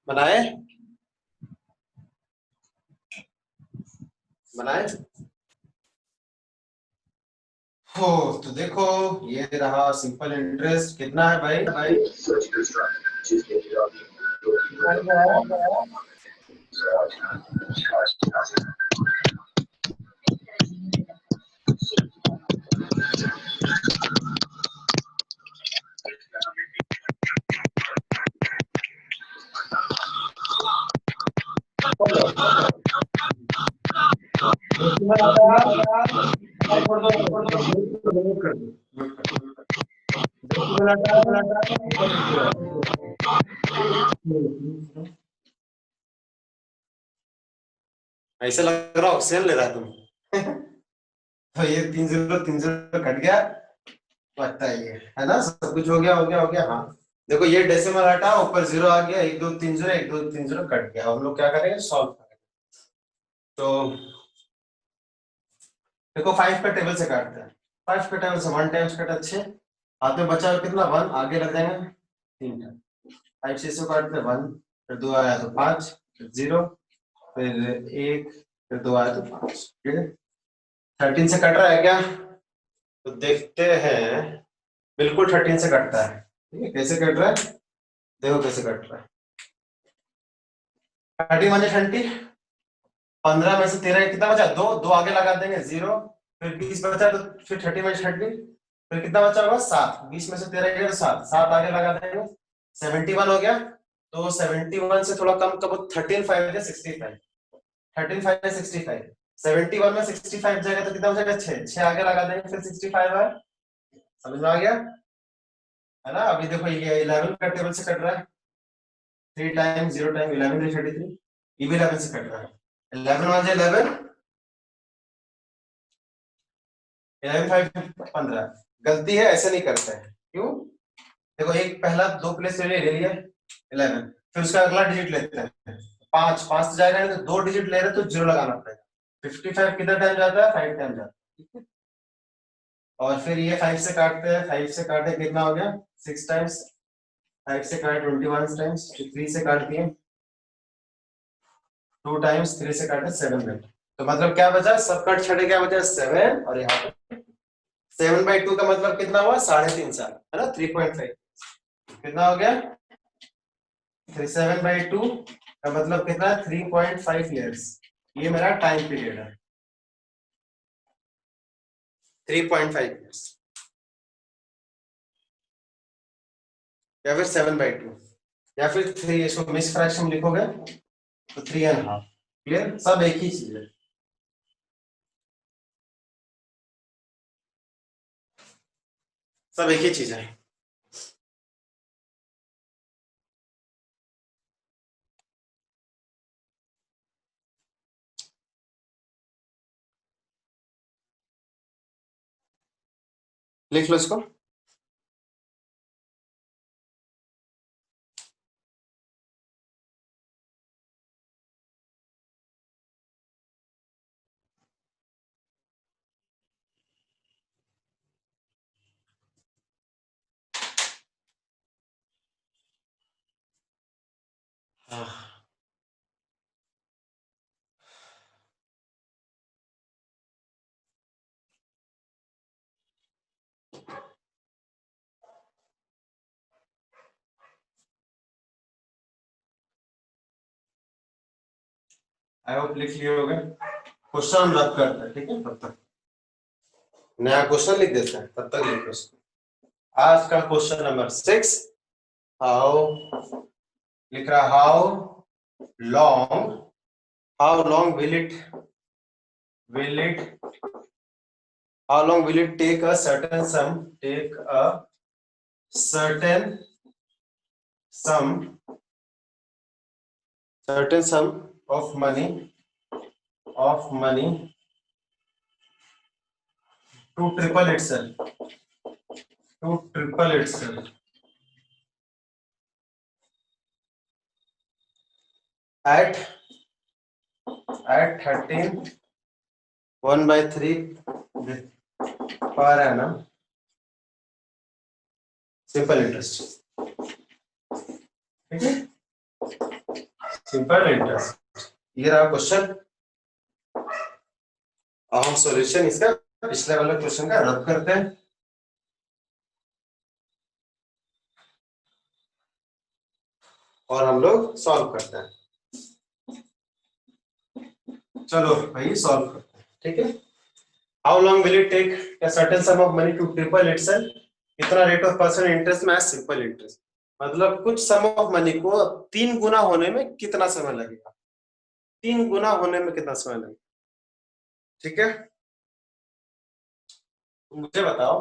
बनाए बनाए हो तो देखो ये रहा सिंपल इंटरेस्ट। कितना है भाई भाई? ऐसा लग रहा ऑक्सीजन ले रहा है तुम। तो ये 3 0 कट गया, लगता है ना? सब कुछ हो गया हो गया हो गया। हाँ देखो ये डेसिमल हटा, ऊपर 0 आ गया, 1 2 3 0 1 2 3 0 कट गया। हम लोग क्या करेंगे? सॉल्व करेंगे। तो देखो 5 का टेबल से काटते हैं। 5 का टेबल से 1 टाइम्स कटा 6, हाथ में बचा कितना? 1, आगे लग जाएंगे 3 टाइम। 5 6 से काटते हैं 1, फिर 2 आया तो 5, फिर 0, फिर 1, फिर 2 आया तो 5। ठीक है, 13 से कट रहा है क्या? तो देखते हैं। बिल्कुल 13 से कटता है। ठीक है, कैसे कट रहा है देखो, कैसे कट रहा है। 30 माइनस 20, 15 में से 13 कितना बचा? 2, 2 आगे लगा देंगे 0, फिर 20 बचा तो फिर 30 माइनस 30, फिर कितना बचा होगा? 7। 20 में से 13 गया तो 7, 7 आगे लगा देंगे, 71 हो गया। तो 71 से थोड़ा कम कब? 13 5 या 65, 13 5 या 65। 71 में 65 जाएगा तो कितना बचेगा? 6, 6 आगे लगा देंगे, फिर 65 है। समझ में आ गया है ना? अभी देखो ये 11 का टेबल से कट रहा है। 3 टाइम 0 टाइम 11 is 33, ये भी 11 से कट रहा है। 11 1 11, 11 5 15। गलती है, ऐसे नहीं करते हैं। क्यों? देखो एक पहला 2 प्लेस ले लिया 11, फिर उसका अगला डिजिट लेते हैं 5, 5 तो जाएगा नहीं, तो 2 डिजिट ले रहे तो 0 लगाना पड़ेगा। 55 कितना टाइम जाता है? 5 टाइम जाता है। ठीक है, और फिर ये 5 से काटते हैं, 5 से काटे कितना हो गया? 6 टाइम्स। 5 से काटे 21 टाइम्स, 3 से काट दिए 2 टाइम्स, 3 से काटे 7 में। तो मतलब क्या बचा? सब कट छड़े, क्या बचा? 7। और यहाँ पे 7/2 का मतलब कितना हुआ? 3.5 साल, है ना? 3.5 कितना हो गया? 7/2 का मतलब कितना? 3.5 ईयर्स। ये मेरा टाइम पीरियड है, 3.5 ईयर्स, या फिर 7/2, या फिर 3। इसको मिस फ्रैक्शन लिखोगे तो 3.5। क्लियर? सब एक ही चीज है। सब एक ही चीज है। लिख लो इसको। आई होप लिख लिए होगे। क्वेश्चन हम रब करते हैं, ठीक है? तब तक नया क्वेश्चन लिख देते हैं, तब तक लिखो इसको। आज का क्वेश्चन नंबर 6, हाउ, लिख रहा long how long will it how long will it take a certain sum of money to triple itself at 13 1/3 per annum simple interest. ठीक है, सिंपल इंटरेस्ट। ये रहा क्वेश्चन। अब हम सॉल्यूशन इसका पिछले वाले क्वेश्चन का रब करते हैं। और हम लोग सॉल्व करते हैं। चलो भाई सॉल्व करते हैं। ठीक है, how long will it take a certain sum of money to triple itself? कितना रेट ऑफ परसेंट इंटरेस्ट में सिंपल इंटरेस्ट, मतलब कुछ सम ऑफ मनी को 3 गुना होने में कितना समय लगेगा? 3 गुना होने में कितना समय लगेगा? ठीक है, मुझे बताओ।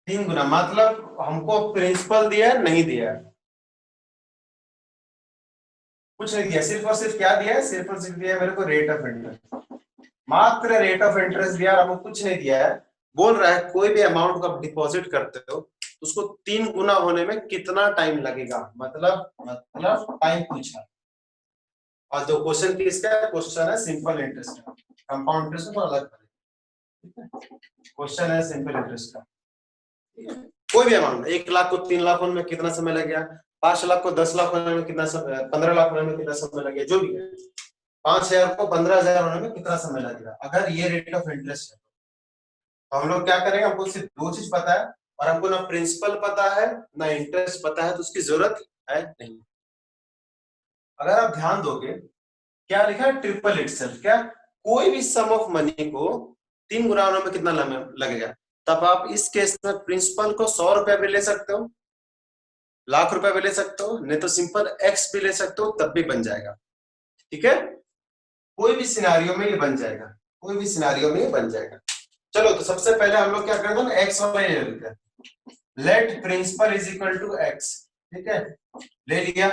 3 गुना मतलब हमको प्रिंसिपल दिया है, नहीं दिया है? कुछ नहीं दिया, सिर्फ और सिर्फ क्या दिया है? सिर्फ और सिर्फ दिया है मेरे को रेट ऑफ इंटरेस्ट, मात्र रेट ऑफ इंटरेस्ट दिया, हमको कुछ नहीं दिया है। बोल रहा है कोई भी अमाउंट को आप डिपॉजिट करते हो तो उसको 3 गुना होने में कितना टाइम लगेगा, मतलब टाइम पूछा। और जो क्वेश्चन किसका है? क्वेश्चन है सिंपल इंटरेस्ट का, कंपाउंड इंटरेस्ट को अलग करें। क्वेश्चन है सिंपल इंटरेस्ट का। कोई भी अमाउंट, 1 लाख को 3 लाख होने में कितना समय लग गया, 5 लाख को 10 लाख होने में कितना समय, 15 लाख होने में कितना समय लग गया, जो भी है। 5,000 को 15,000 होने में कितना समय लगेगा, अगर ये रेट ऑफ इंटरेस्ट है तो हम लोग क्या करेंगे? हमको सिर्फ 2 चीज पता है, और हमको ना प्रिंसिपल पता है ना इंटरेस्ट पता है, तो उसकी जरूरत है नहीं। अगर आप ध्यान दोगे, क्या लिखा है? Triple itself. क्या? कोई भी सम ऑफ मनी को 3 गुना होने में कितना लगेगा? तब आप इस केस में प्रिंसिपल को 100 रुपया भी ले सकते हो, लाख रुपया भी ले सकते हो, नहीं तो सिंपल एक्स भी ले सकते हो, तब भी बन जाएगा। ठीक है, कोई भी सिनेरियो में ये बन जाएगा, कोई भी सिनेरियो में ये बन जाएगा। चलो तो सबसे पहले हम लोग क्या करते हैं? एक्स वाला ले लेते हैं। Let principal is equal to X. ठीक है, ले लिया।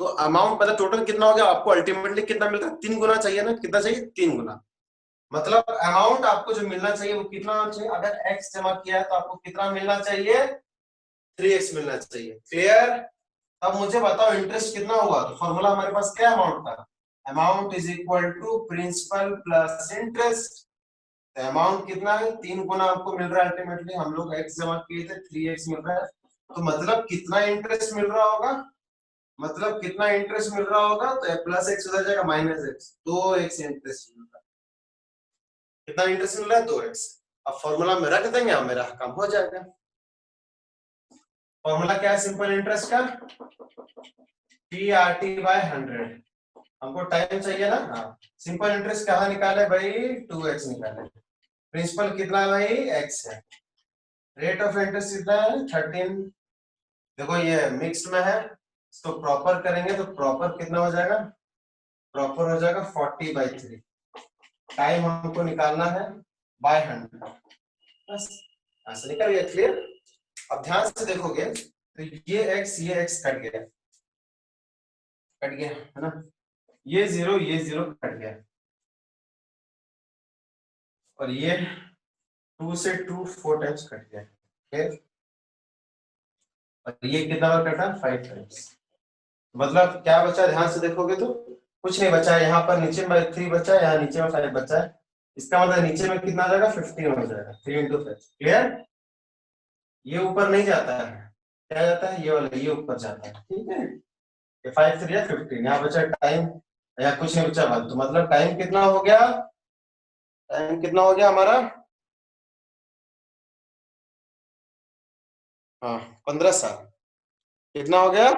तो अमाउंट मतलब टोटल कितना हो गया? आपको अल्टीमेटली कितना मिल रहा है? 3 गुना चाहिए ना? कितना चाहिए? 3 गुना। मतलब अमाउंट आपको जो मिलना चाहिए वो कितना होना चाहिए? अगर x जमा किया है तो आपको कितना मिलना चाहिए? 3x मिलना चाहिए। क्लियर? अब मुझे बताओ इंटरेस्ट कितना होगा? तो फॉर्मूला हमारे पास क्या अमाउंट था? Amount is equal to principal plus interest. Amount कितना है? 3 गुना आपको मिल रहा है अल्टीमेटली। हम लोग x जमा किए थे, 3x मिल रहा है। तो मतलब कितना इंटरेस्ट मिल रहा होगा? मतलब कितना इंटरेस्ट मिल रहा होगा? तो प्लस एक्स उधर जाएगा, माइनस एक्स, 2x इंटरेस्ट मिल रहा है। कितना इंटरेस्ट मिल रहा है? 2x। अब फॉर्मूला में रख देंगे, अब मेरा काम हो जाएगा। फॉर्मूला क्या है सिंपल इंटरेस्ट का? PRT/100। हमको टाइम चाहिए ना? हाँ, सिंपल इंटरेस्ट कहाँ निकाले भाई? 2x निकाले। प्रिंसिपल कितना है भाई? x है। रेट ऑफ इंटरेस्ट कितना है? 13। देखो ये मिक्स्ड में है, इसको प्रॉपर करेंगे तो प्रॉपर कितना हो जाएगा? प्रॉपर हो जाएगा 40/3। टाइम हमको निकालना है बाय 100, बस ऐसे निकल गया। क्लियर? अब ध्यान से देखोगे तो ये x कट गया, कट गया है ना? ये 0 कट गया, और ये 2 से 2 4 टाइम्स कट गया। फिर और ये कितना बार कटा? 5 टाइम्स। मतलब क्या बचा? ध्यान से देखोगे तो कुछ नहीं बचा है। यहाँ पर नीचे में 3 बचा है, यहाँ नीचे में 5 बचा है। इसका मतलब नीचे में कितना आ जाएगा? 15 हो जाएगा। 3 × 5। क्लियर? ये ऊपर नहीं जाता है, क्या जाता है? ये वाला, ये ऊपर जाता है। ठीक है, ये 5 3 या 15। यहाँ बचा टाइम, या कुछ नहीं बचा बात। तो मतलब टाइम कितना हो गया? टाइम कितना हो गया हमारा? हाँ, 15 साल। कितना हो गया?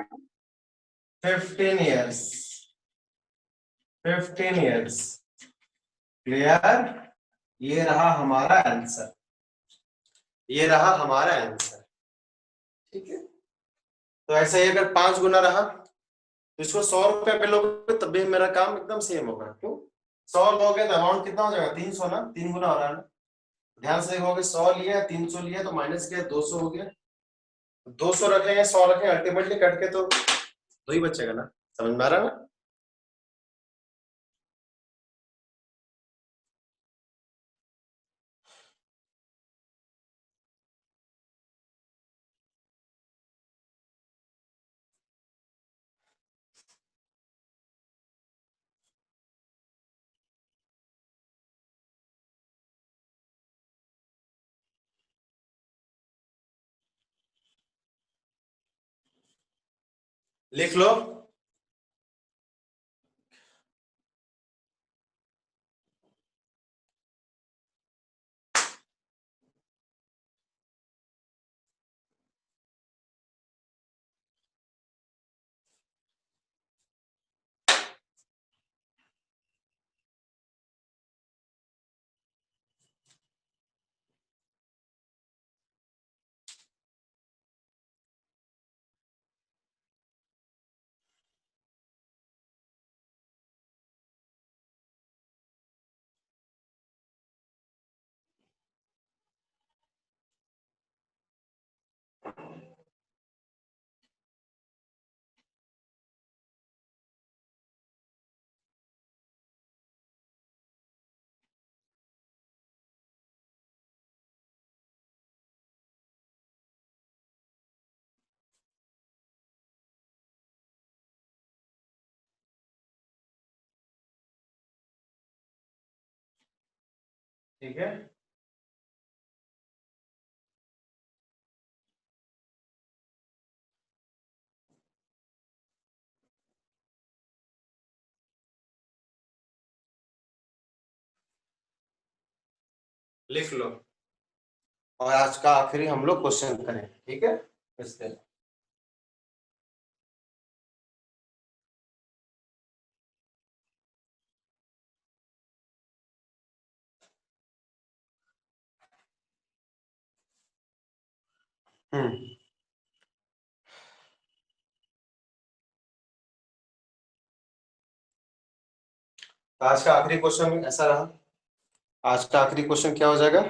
15 ईयर्स। 15 ईयर्स। क्लियर? ये रहा हमारा आंसर, ये रहा हमारा आंसर। ठीक है, तो ऐसे ही अगर 5 गुना रहा तो इसको 100 रुपए पे लोगे तब भी मेरा काम एकदम सेम होगा। क्यों? 100 लोगे तो अमाउंट कितना हो जाएगा? 300 ना? 3 गुना हो रहा है ना? ध्यान से देखोगे, 100 लिया, 300 लिया तो माइनस किया, 200 हो गया। 200 रखेंगे, 100 रखेंगे, अल्टीमेटली कट के तो 2 ही बचेगा ना? समझ में आ रहा है ना? लिख लो। ठीक है, लिख लो। और आज का आखिरी हम लोग क्वेश्चन करें, ठीक है। इससे हम्म तो आज का आखिरी क्वेश्चन ऐसा रहा। आज का आखिरी क्वेश्चन क्या हो जाएगा?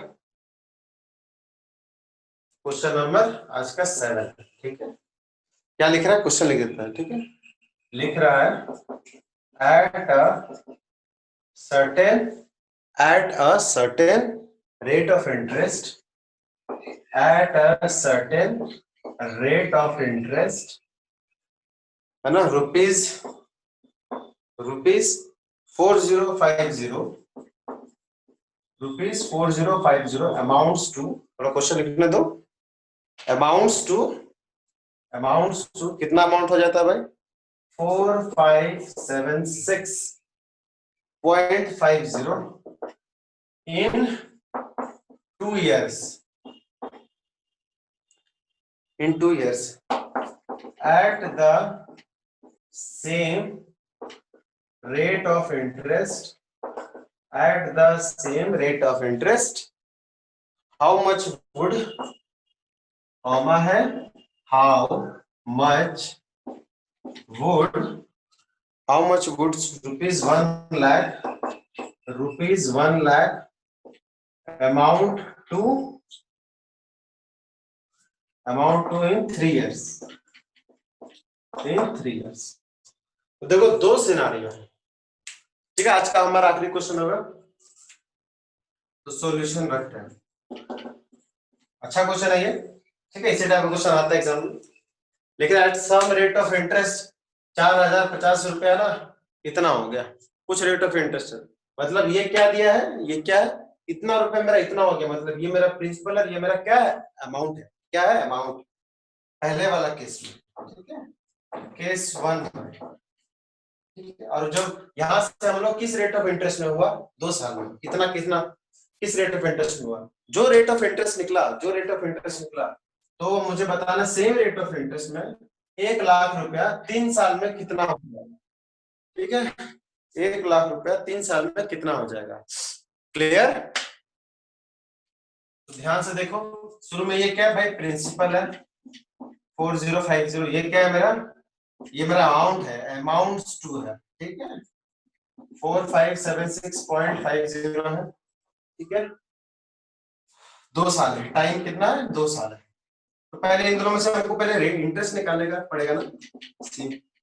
क्वेश्चन नंबर आज का 7, ठीक है। क्या लिख रहा है? क्वेश्चन लिख देता है, ठीक है। लिख रहा है eight certain at a certain rate of interest, at a certain rate of interest, है ना, रुपीज 4050, रुपीज 4050 अमाउंट्स टू, थोड़ा क्वेश्चन लिखने दो। अमाउंट्स टू कितना अमाउंट हो जाता है भाई? 4576.50 in 2 years, in 2 years at the same rate of interest, at the same rate of interest, how much would, comma है, how much would, how much would rupees 1 lakh, rupees 1 lakh amount to in 3 years, in 3 years। तो देखो दो सिनारियो है, ठीक है। आज का हमारा आखिरी क्वेश्चन होगा, तो सॉल्यूशन रखते हैं। अच्छा क्वेश्चन है ये, ठीक है। इसी टाइप का क्वेश्चन आता है एग्जाम में। लेकिन at some rate of interest 4050 रुपया ना, इतना हो गया कुछ रेट ऑफ इंटरेस्ट है। मतलब ये क्या दिया है, ये क्या है, इतना रुपए मेरा इतना हो गया, मतलब ये मेरा प्रिंसिपल है, ये मेरा क्या है, अमाउंट है। क्या है? अमाउंट। पहले वाला केस में, ठीक है, केस 1, ठीक है। और जब यहां से हम लोग किस रेट ऑफ इंटरेस्ट में हुआ, 2 साल में, कितना कितना किस रेट ऑफ इंटरेस्ट में हुआ, जो रेट ऑफ इंटरेस्ट निकला, जो रेट ऑफ इंटरेस्ट निकला, तो मुझे बताना सेम रेट ऑफ इंटरेस्ट में 1 लाख रुपया 3 साल में कितना हो जाएगा, ठीक है। 1 लाख रुपया 3 साल में कितना हो जाएगा? क्लियर? तो ध्यान से देखो, शुरू में ये क्या है भाई, प्रिंसिपल है 4050, ये क्या है मेरा, ये मेरा अमाउंट है, अमाउंट्स टू है, ठीक है, 4576.50 है, ठीक है। 2 साल है, टाइम कितना है, 2 साल है। तो पहले इन दोनों में से हमको पहले रेट इंटरेस्ट निकालने का पड़ेगा ना।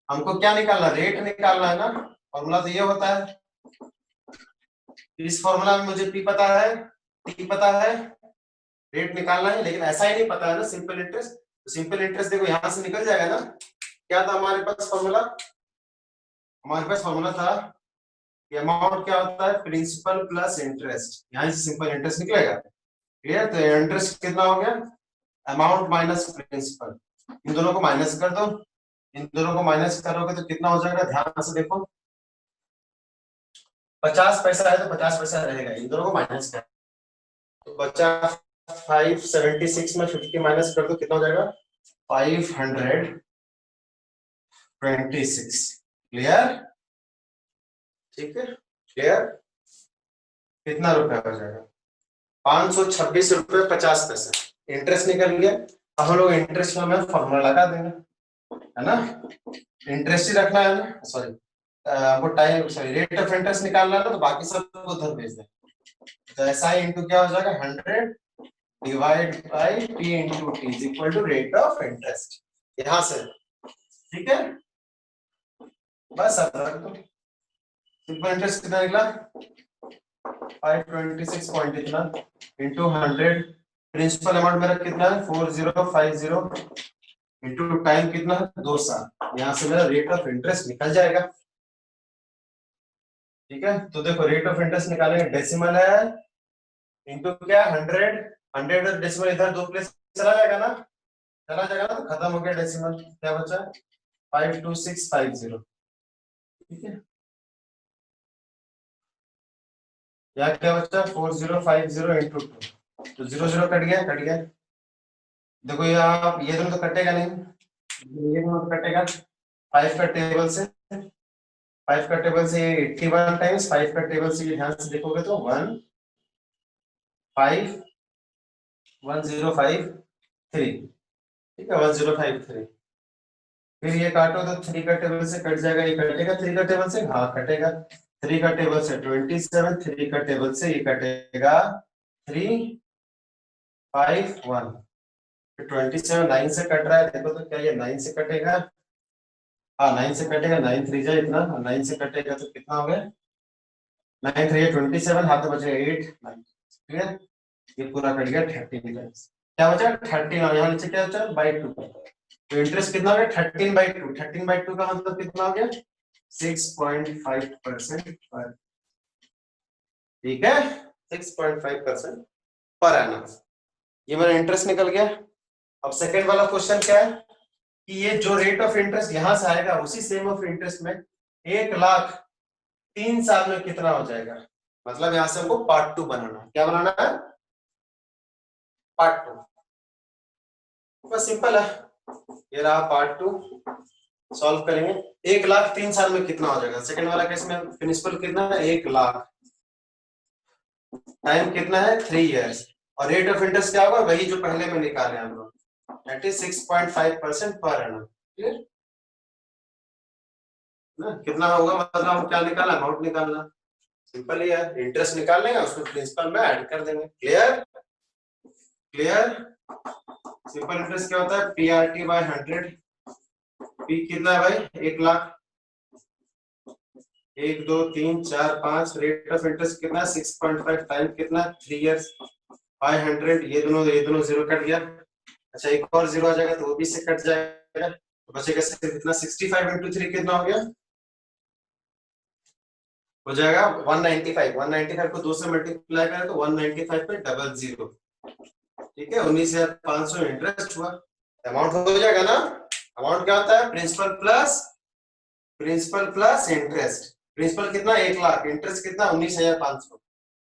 हमको क्या निकालना, रेट निकालना है ना। फॉर्मूला तो ये होता है, इस फॉर्मूला में मुझे पी पता है, टी पता है, रेट निकालना है। लेकिन ऐसा ही नहीं पता है ना सिंपल इंटरेस्ट। तो सिंपल इंटरेस्ट देखो यहां से निकल जाएगा ना। क्या था हमारे पास फॉर्मूला? हमारे पास फॉर्मूला था कि अमाउंट क्या होता है, प्रिंसिपल प्लस इंटरेस्ट, यहां से सिंपल इंटरेस्ट निकलेगा। क्लियर? तो इंटरेस्ट कितना हो गया, अमाउंट माइनस प्रिंसिपल, इन दोनों को माइनस कर दो, इन दोनों को माइनस करोगे तो कितना हो जाएगा, ध्यान से देखो, 50 पैसा है तो 50 पैसा रहेगा, इन दोनों को माइनस कर तो बचा 576 में 50 माइनस कर दो, कितना हो जाएगा 526। क्लियर, ठीक है, क्लियर, कितना रुपया हो जाएगा 526 रुपये 50 पैसे, इंटरेस्ट निकल गया। अब हम लोग इंटरेस्ट में फॉर्मूला लगा देंगे, है ना, इंटरेस्ट ही रखना है ना, सॉरी वो time, sorry rate of interest निकालना है ना, तो बाकी सब उधर भेज दें। तो ऐसा ही इंटू क्या हो जाएगा 100 divide by p into T is equal to rate of interest, यहां से, ठीक है, बस अब रख दो। सिंपल इंटरेस्ट कितना निकला 526 पॉइंट इतना इंटू 100, प्रिंसिपल अमाउंट मेरा कितना है 4050 इंटू टाइम कितना है 2 साल, यहां से मेरा रेट ऑफ इंटरेस्ट निकल जाएगा। ठीक है, तो देखो रेट ऑफ इंटरेस्ट निकालेंगे, डेसिमल है इंटू क्या 100 और डेसिमल इधर दो प्लेस चला जाएगा ना, चला जाएगा ना, तो खत्म हो गया डेसिमल, क्या बचा 52650, ठीक है, यहाँ क्या बचा 4050 इंटू 2, तो 00 कट गया, कट गया। देखो यहाँ ये दोनों तो कटेगा नहीं, ये दोनों तो कटेगा 5 का टेबल से, 5 का टेबल से 81 टाइम्स 5 का टेबल से, ये ध्यान से देखोगे तो 151,053, ठीक है 1053, फिर ये काटो तो 3 का टेबल से कट जाएगा, ये कटेगा 3 का टेबल से, हाँ कटेगा 3 का टेबल से 27, 3 का टेबल से ये कटेगा 351, 27 9 से कट रहा है, देखो तो क्या ये 9 से कटेगा, हाँ 9 से कटेगा, 9 3 जा इतना, 9 से कटेगा तो कितना हो गया 9 3 27, हाथ में बचेगा 8 9, ठीक है, ये पूरा कट गया 13 टाइम्स, क्या बचा 13, और यहाँ नीचे क्या बचा बाई 2, तो इंटरेस्ट कितना हो गया 13/2, 13/2 का मतलब कितना हो गया 6.5% पर, ठीक है 6.5% पर एनम, ये मेरा इंटरेस्ट निकल गया। अब सेकंड वाला क्वेश्चन क्या है कि ये जो रेट ऑफ इंटरेस्ट यहां से आएगा उसी सेम ऑफ इंटरेस्ट में 1,00,000 3 साल में कितना हो जाएगा, मतलब यहां से हमको पार्ट 2 बनाना है, क्या बनाना है पार्ट 2, बस सिंपल है, ये रहा पार्ट 2, सॉल्व करेंगे। 1,00,000 3 साल में कितना हो जाएगा, सेकंड वाला केस में प्रिंसिपल कितना है 1,00,000, टाइम कितना है 3 इयर्स, और रेट ऑफ इंटरेस्ट क्या होगा वही जो पहले में निकाले हम लोग, that is 6.5% per annum, clear ना, कितना होगा मतलब हम क्या निकाला अमाउंट निकालना, सिंपल ही है, इंटरेस्ट निकाल लेंगे उसको प्रिंसिपल में ऐड कर देंगे, क्लियर, क्लियर, सिंपल इंटरेस्ट क्या होता है पीआरटी बाय 100, पी कितना है भाई 1,00,000, 1 2 3 4 5, रेट ऑफ इंटरेस्ट कितना 6.5, टाइम कितना 3 इयर्स, 500, ये दोनों जीरो कट गया, अच्छा एक और जीरो आ जाएगा तो वो भी से कट जाएगा, तो बचेगा सिर्फ कितना 65 इंटू 3 कितना हो गया, हो जाएगा 195, 195 को 2 से मल्टीप्लाई करें तो 195 पे 00, ठीक है 19,500 इंटरेस्ट हुआ, अमाउंट हो जाएगा ना, अमाउंट क्या होता है प्रिंसिपल प्लस इंटरेस्ट, प्रिंसिपल कितना 1,00,000, इंटरेस्ट कितना 19,500,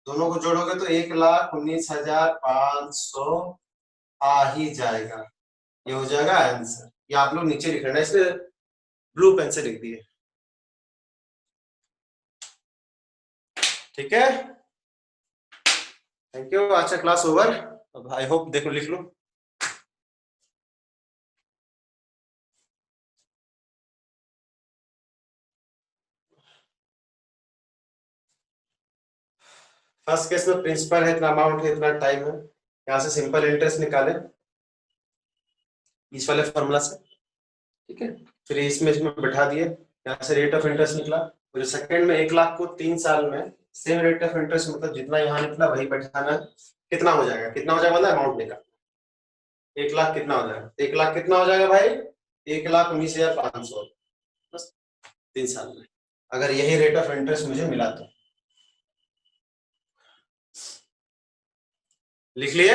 दोनों को जोड़ोगे तो 1,19,500 आ ही जाएगा, ये हो जाएगा आंसर, ये आप लोग नीचे लिख लेना, इसलिए ब्लू पेन से लिख दिए, ठीक है, थैंक यू, अच्छा क्लास ओवर, अब आई होप देखो लिख लो, फर्स्ट केस में प्रिंसिपल है इतना, अमाउंट है इतना, टाइम है, यहाँ से सिंपल इंटरेस्ट निकाले इस वाले फॉर्मूला से, ठीक है, फिर इसमें बैठा दिए, यहाँ से रेट ऑफ इंटरेस्ट निकला, फिर सेकंड में 1,00,000 को 3 साल में सेम रेट ऑफ इंटरेस्ट, मतलब जितना यहाँ निकला वही बैठाना है, कितना हो जाएगा, कितना हो जाएगा मतलब अमाउंट निकाल, 1,00,000 कितना हो जाएगा, 1,00,000 कितना हो जाएगा भाई 1,19,500, बस 3 साल में, अगर यही रेट ऑफ इंटरेस्ट मुझे मिला तो, लिख लिए।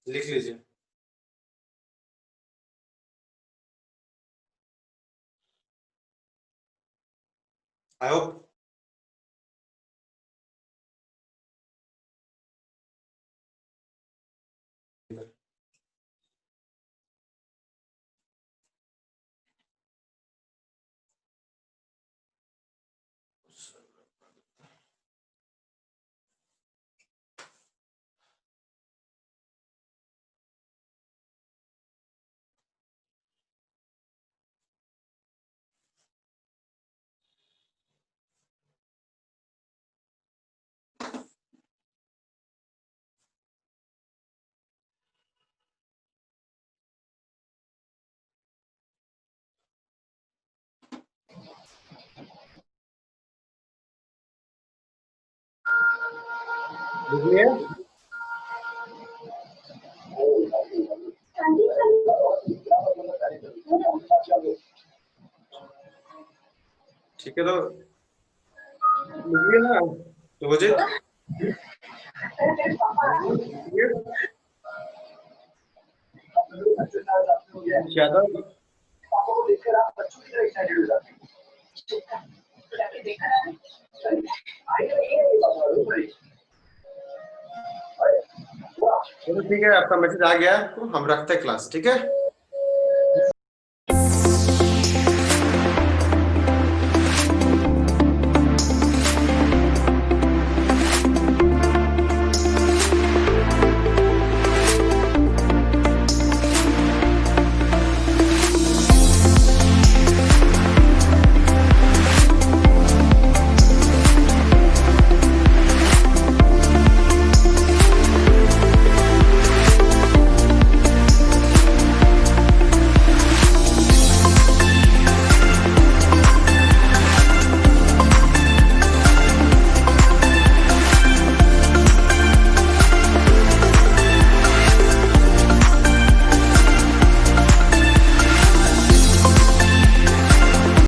लिख लीजिए। आई होप लिखिए। ठीक है, तो लिखिए ना, तो हो जाए। ज्यादा चलो ठीक है, आपका मैसेज आ गया तो हम रखते हैं क्लास, ठीक है।